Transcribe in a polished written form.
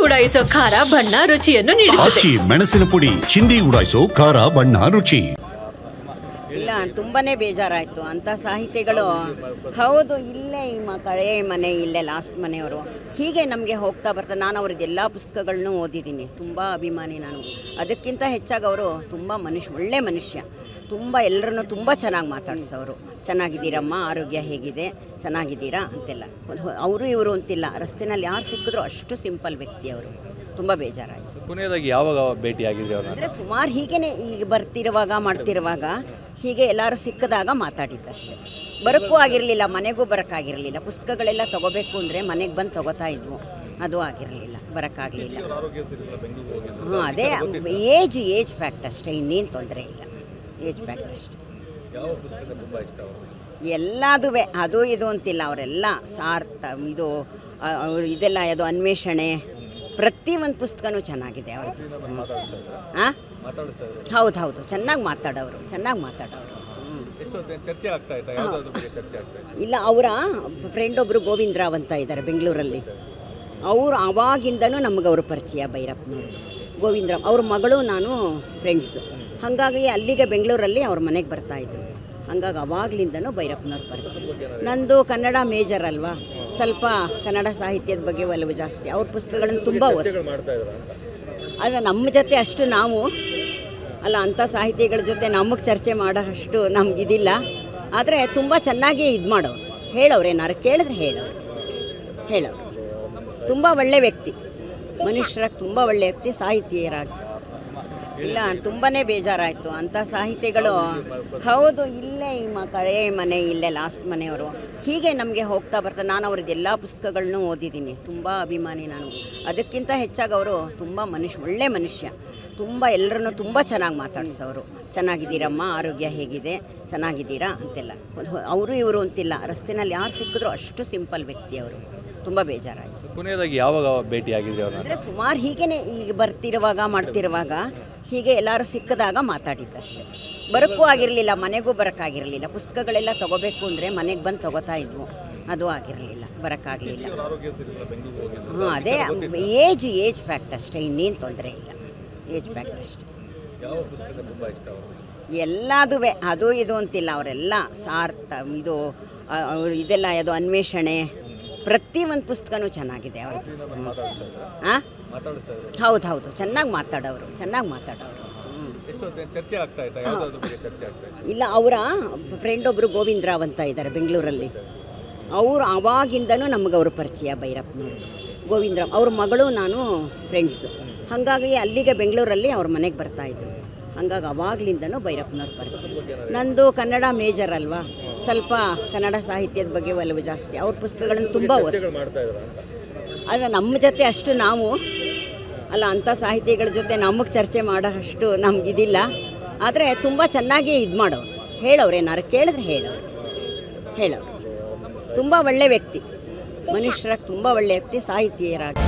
ಉಡಾಯಿಸೋ ಖಾರ ಬಣ್ಣ ರುಚಿಯನ್ನು ನೀಡುತ್ತದೆ. ಮೆಣಸಿನ ಪುಡಿ ಚಿಂದಿ ಉಡಾಯಿಸೋ ಖಾರ ಬಣ್ಣ ರುಚಿ. ಇಲ್ಲ ತುಂಬಾನೇ ಬೇಜಾರಾಯಿತು ಅಂಥ ಸಾಹಿತಿಗಳು. ಹೌದು, ಇಲ್ಲೇ ಕಳೆ ಮನೆ, ಇಲ್ಲೇ ಲಾಸ್ಟ್ ಮನೆಯವರು. ಹೀಗೆ ನಮಗೆ ಹೋಗ್ತಾ ಬರ್ತಾ ನಾನು ಅವ್ರದ್ದು ಎಲ್ಲ ಪುಸ್ತಕಗಳನ್ನೂ ಓದಿದ್ದೀನಿ. ತುಂಬ ಅಭಿಮಾನಿ ನಾನು. ಅದಕ್ಕಿಂತ ಹೆಚ್ಚಾಗಿ ಅವರು ತುಂಬ ಒಳ್ಳೆ ಮನುಷ್ಯ. ತುಂಬ ಎಲ್ಲರನ್ನೂ ತುಂಬ ಚೆನ್ನಾಗಿ ಮಾತಾಡ್ಸೋರು. ಚೆನ್ನಾಗಿದ್ದೀರಮ್ಮ, ಆರೋಗ್ಯ ಹೇಗಿದೆ, ಚೆನ್ನಾಗಿದ್ದೀರಾ ಅಂತೆಲ್ಲ. ಅವರು ಇವರು ಅಂತಿಲ್ಲ, ರಸ್ತೆನಲ್ಲಿ ಯಾರು ಸಿಕ್ಕಿದ್ರು ಅಷ್ಟು ಸಿಂಪಲ್ ವ್ಯಕ್ತಿ ಅವರು. ತುಂಬ ಬೇಜಾರಾಯಿತು. ಕೊನೆಯದಾಗಿ ಯಾವಾಗ ಭೇಟಿ ಆಗಿದ್ರಿ ಅವ್ರನ್ನ? ಅಂದರೆ ಸುಮಾರು ಹೀಗೇ ಈಗ ಬರ್ತಿರುವಾಗ ಮಾಡ್ತಿರುವಾಗ ಹೀಗೆ ಎಲ್ಲರೂ ಸಿಕ್ಕಿದಾಗ ಮಾತಾಡಿದ್ದಷ್ಟೇ. ಬರೋಕ್ಕೂ ಆಗಿರಲಿಲ್ಲ, ಮನೆಗೂ ಬರೋಕ್ಕಾಗಿರಲಿಲ್ಲ. ಪುಸ್ತಕಗಳೆಲ್ಲ ತೊಗೋಬೇಕು ಅಂದರೆ ಮನೆಗೆ ಬಂದು ತೊಗೋತಾ ಇದ್ವು, ಅದು ಆಗಿರಲಿಲ್ಲ, ಬರೋಕ್ಕಾಗಲಿಲ್ಲ. ಹಾಂ, ಅದೇ ಏಜ್ ಫ್ಯಾಕ್ಟ್ ಅಷ್ಟೇ, ಇನ್ನೇನು ತೊಂದರೆ ಇಲ್ಲ. ಏಜ್ ಫ್ಯಾಕ್ಟ್ ಅಷ್ಟೇ. ಎಲ್ಲದೂ ಅದು ಇದು ಅಂತಿಲ್ಲ, ಅವರೆಲ್ಲ ಸಾರ್ಥ ಇದು ಇದೆಲ್ಲ ಅದು ಅನ್ವೇಷಣೆ, ಪ್ರತಿಯೊಂದು ಪುಸ್ತಕನೂ ಚೆನ್ನಾಗಿದೆ ಅವ್ರದ್ದು. ಹಾಂ, ಹೌದು, ಚೆನ್ನಾಗಿ ಮಾತಾಡೋರು. ಇಲ್ಲ, ಅವರ ಫ್ರೆಂಡ್ ಒಬ್ಬರು ಗೋವಿಂದರಾವ್ ಅಂತ ಇದ್ದಾರೆ ಬೆಂಗಳೂರಲ್ಲಿ. ಅವರು ಆವಾಗಿಂದನೂ ನಮಗೆ ಅವರು ಪರಿಚಯ, ಭೈರಪ್ಪನವರು. ಗೋವಿಂದರಾವ್ ಅವ್ರ ಮಗಳು ನಾನು ಫ್ರೆಂಡ್ಸು. ಹಾಗಾಗಿ ಅಲ್ಲಿಗೆ ಬೆಂಗಳೂರಲ್ಲಿ ಅವ್ರ ಮನೆಗೆ ಬರ್ತಾಯಿದ್ರು. ಹಾಗಾಗಿ ಅವಾಗಲಿಂದನೂ ಭೈರಪ್ಪನವ್ರ ಪರಿಚಯ. ನಂದು ಕನ್ನಡ ಮೇಜರ್ ಅಲ್ವಾ, ಸ್ವಲ್ಪ ಕನ್ನಡ ಸಾಹಿತ್ಯದ ಬಗ್ಗೆ ಒಲವು ಜಾಸ್ತಿ. ಅವ್ರ ಪುಸ್ತಕಗಳನ್ನು ತುಂಬ ಆದರೆ ನಮ್ಮ ಜೊತೆ ಅಷ್ಟು ನಾವು ಅಂಥ ಸಾಹಿತಿಗಳ ಜೊತೆ ನಮಗೆ ಚರ್ಚೆ ಮಾಡೋ ಅಷ್ಟು ನಮಗಿದಿಲ್ಲ. ಆದರೆ ತುಂಬ ಚೆನ್ನಾಗಿ ಇದು ಮಾಡೋರು, ಹೇಳೋರು, ಏನಾರು ಕೇಳಿದ್ರೆ ಹೇಳೋರು. ತುಂಬ ಒಳ್ಳೆ ವ್ಯಕ್ತಿ, ಮನುಷ್ಯರಾಗಿ ತುಂಬ ಒಳ್ಳೆ ವ್ಯಕ್ತಿ, ಸಾಹಿತಿಯರಾಗಿ. ಇಲ್ಲ ತುಂಬಾ ಬೇಜಾರಾಯಿತು ಅಂಥ ಸಾಹಿತಿಗಳು. ಹೌದು, ಇಲ್ಲೇ ಕಳೆ ಮನೆ, ಇಲ್ಲೇ ಲಾಸ್ಟ್ ಮನೆಯವರು. ಹೀಗೆ ನಮಗೆ ಹೋಗ್ತಾ ಬರ್ತಾ ನಾನು ಅವ್ರದ್ದು ಎಲ್ಲ ಪುಸ್ತಕಗಳನ್ನೂ ಓದಿದ್ದೀನಿ. ತುಂಬ ಅಭಿಮಾನಿ ನಾನು. ಅದಕ್ಕಿಂತ ಹೆಚ್ಚಾಗಿ ಅವರು ತುಂಬ ಒಳ್ಳೆ ಮನುಷ್ಯ. ತುಂಬ ಎಲ್ಲರನ್ನೂ ತುಂಬ ಚೆನ್ನಾಗಿ ಮಾತಾಡ್ಸೋರು. ಚೆನ್ನಾಗಿದ್ದೀರಮ್ಮ, ಆರೋಗ್ಯ ಹೇಗಿದೆ, ಚೆನ್ನಾಗಿದ್ದೀರಾ ಅಂತೆಲ್ಲ. ಅವರು ಇವರು ಅಂತಿಲ್ಲ, ರಸ್ತೆನಲ್ಲಿ ಯಾರು ಸಿಕ್ಕಿದ್ರು ಅಷ್ಟು ಸಿಂಪಲ್ ವ್ಯಕ್ತಿ ಅವರು. ತುಂಬ ಬೇಜಾರಾಯಿತು. ಕೊನೆಯದಾಗಿ ಯಾವಾಗ ಭೇಟಿ ಆಗಿದ್ರಿ ಅವ್ರನ್ನ? ಅಂದರೆ ಸುಮಾರು ಹೀಗೇ ಈಗ ಬರ್ತಿರುವಾಗ ಮಾಡ್ತಿರುವಾಗ ಹೀಗೆ ಎಲ್ಲರೂ ಸಿಕ್ಕಿದಾಗ ಮಾತಾಡಿದ್ದಷ್ಟೇ. ಬರೋಕ್ಕೂ ಆಗಿರಲಿಲ್ಲ, ಮನೆಗೂ ಬರೋಕ್ಕಾಗಿರಲಿಲ್ಲ. ಪುಸ್ತಕಗಳೆಲ್ಲ ತೊಗೋಬೇಕು ಅಂದರೆ ಮನೆಗೆ ಬಂದು ತೊಗೋತಾ ಇದ್ವು, ಅದು ಆಗಿರಲಿಲ್ಲ, ಬರೋಕ್ಕಾಗಲಿಲ್ಲ. ಹಾಂ, ಅದೇ ಏಜ್ ಫ್ಯಾಕ್ಟ್ ಅಷ್ಟೇ, ಇನ್ನೇನು ತೊಂದರೆ ಇಲ್ಲ. ಏಜ್ ಫ್ಯಾಕ್ಟ್ ಅಷ್ಟೇ. ಎಲ್ಲದೂ ಅದು ಇದು ಅಂತಿಲ್ಲ, ಅವರೆಲ್ಲ ಸಾರ್ಥ ಇದು ಇದೆಲ್ಲ ಅದು ಅನ್ವೇಷಣೆ, ಪ್ರತಿಯೊಂದು ಪುಸ್ತಕನೂ ಚೆನ್ನಾಗಿದೆ ಅವ್ರದ್ದು. ಹಾಂ, ಹೌದು, ಚೆನ್ನಾಗಿ ಮಾತಾಡೋರು. ಇಲ್ಲ, ಅವರ ಫ್ರೆಂಡ್ ಒಬ್ಬರು ಗೋವಿಂದರಾವ್ ಅಂತ ಇದ್ದಾರೆ ಬೆಂಗಳೂರಲ್ಲಿ. ಅವರು ಆವಾಗಿಂದನೂ ನಮಗೆ ಅವರು ಪರಿಚಯ, ಭೈರಪ್ಪನವರು. ಗೋವಿಂದರಾವ್ ಅವ್ರ ಮಗಳು ನಾನು ಫ್ರೆಂಡ್ಸು. ಹಾಗಾಗಿ ಅಲ್ಲಿಗೆ ಬೆಂಗಳೂರಲ್ಲಿ ಅವ್ರ ಮನೆಗೆ ಬರ್ತಾಯಿದ್ರು. ಹಾಗಾಗಿ ಅವಾಗಲಿಂದನೂ ಭೈರಪ್ಪನವ್ರ ಪರಿಚಯ. ನಂದು ಕನ್ನಡ ಮೇಜರ್ ಅಲ್ವಾ, ಸ್ವಲ್ಪ ಕನ್ನಡ ಸಾಹಿತ್ಯದ ಬಗ್ಗೆ ಒಲವು ಜಾಸ್ತಿ. ಅವ್ರ ಪುಸ್ತಕಗಳನ್ನು ತುಂಬ ಆದರೆ ನಮ್ಮ ಜೊತೆ ಅಷ್ಟು ನಾವು ಅಂಥ ಸಾಹಿತಿಗಳ ಜೊತೆ ನಮಗೆ ಚರ್ಚೆ ಮಾಡೋ ಅಷ್ಟು ನಮಗಿದಿಲ್ಲ. ಆದರೆ ತುಂಬ ಚೆನ್ನಾಗಿ ಇದು ಮಾಡೋರು, ಹೇಳೋರು, ಏನಾರು ಕೇಳಿದ್ರೆ ಹೇಳೋರು. ತುಂಬ ಒಳ್ಳೆ ವ್ಯಕ್ತಿ, ಮನುಷ್ಯರಾಗಿ ತುಂಬ ಒಳ್ಳೆ ವ್ಯಕ್ತಿ, ಸಾಹಿತಿಯರಾಗಿ.